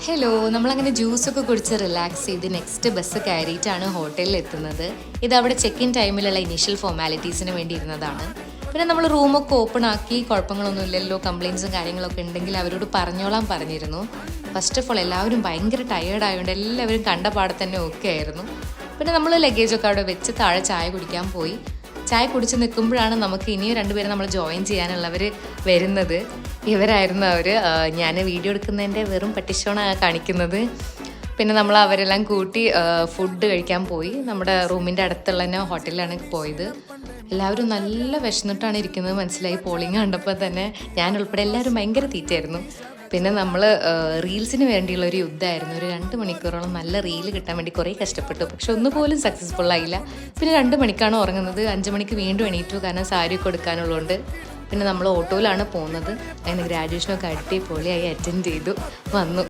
Hello, നമ്മളങ്ങനെ ജ്യൂസൊക്കെ കുടിച്ച് റിലാക്സ് ചെയ്ത് നെക്സ്റ്റ് ബസ് കയറിയിട്ടാണ് ഹോട്ടലിൽ എത്തുന്നത്. ഇത് അവിടെ ചെക്ക് ഇൻ ടൈമിലുള്ള ഇനീഷ്യൽ ഫോർമാലിറ്റീസിന് വേണ്ടി ഇരുന്നതാണ്. പിന്നെ നമ്മൾ റൂമൊക്കെ ഓപ്പൺ ആക്കി, കുഴപ്പങ്ങളൊന്നും ഇല്ലല്ലോ, കംപ്ലയിൻസും കാര്യങ്ങളൊക്കെ ഉണ്ടെങ്കിൽ അവരോട് പറഞ്ഞോളാൻ പറഞ്ഞിരുന്നു. ഫസ്റ്റ് ഓഫ് ഓൾ എല്ലാവരും ഭയങ്കര ടയേർഡ് ആയതുകൊണ്ട് എല്ലാവരും കണ്ട പാടെ തന്നെ ഓക്കെ ആയിരുന്നു. പിന്നെ നമ്മൾ ലഗേജൊക്കെ അവിടെ വെച്ച് താഴെ ചായ കുടിക്കാൻ പോയി. ചായ കുടിച്ച് നിൽക്കുമ്പോഴാണ് നമുക്ക് ഇനിയും രണ്ടുപേരും നമ്മൾ ജോയിൻ ചെയ്യാനുള്ളവർ വരുന്നത്. ഇവരായിരുന്നു അവർ. ഞാൻ വീഡിയോ എടുക്കുന്നതിൻ്റെ വെറും പട്ടിഷോണാണ് കാണിക്കുന്നത്. പിന്നെ നമ്മൾ അവരെല്ലാം കൂട്ടി ഫുഡ് കഴിക്കാൻ പോയി. നമ്മുടെ റൂമിൻ്റെ അടുത്തുള്ള തന്നെ ഹോട്ടലിലാണ് പോയത്. എല്ലാവരും നല്ല വിശന്നിട്ടാണ് ഇരിക്കുന്നത് മനസ്സിലായി. പോളിങ് കണ്ടപ്പോൾ തന്നെ ഞാൻ ഉൾപ്പെടെ എല്ലാവരും ഭയങ്കര തീറ്റയായിരുന്നു. പിന്നെ നമ്മൾ റീൽസിന് വേണ്ടിയുള്ള ഒരു യുദ്ധമായിരുന്നു. ഒരു 2 മണിക്കൂറോളം നല്ല റീല് കിട്ടാൻ വേണ്ടി കുറേ കഷ്ടപ്പെട്ടു. പക്ഷെ ഒന്നുപോലും സക്സസ്ഫുൾ ആയില്ല. പിന്നെ 2 മണിക്കാണ് ഉറങ്ങുന്നത്. 5 മണിക്ക് വീണ്ടും എണീറ്റു, കാരണം സാരിയൊക്കെ എടുക്കാനുള്ളതുകൊണ്ട്. പിന്നെ നമ്മൾ ഓട്ടോയിലാണ് പോകുന്നത്. അങ്ങനെ ഗ്രാജുവേഷനൊക്കെ അടിപൊളിയായി അറ്റൻഡ് ചെയ്തു വന്നു.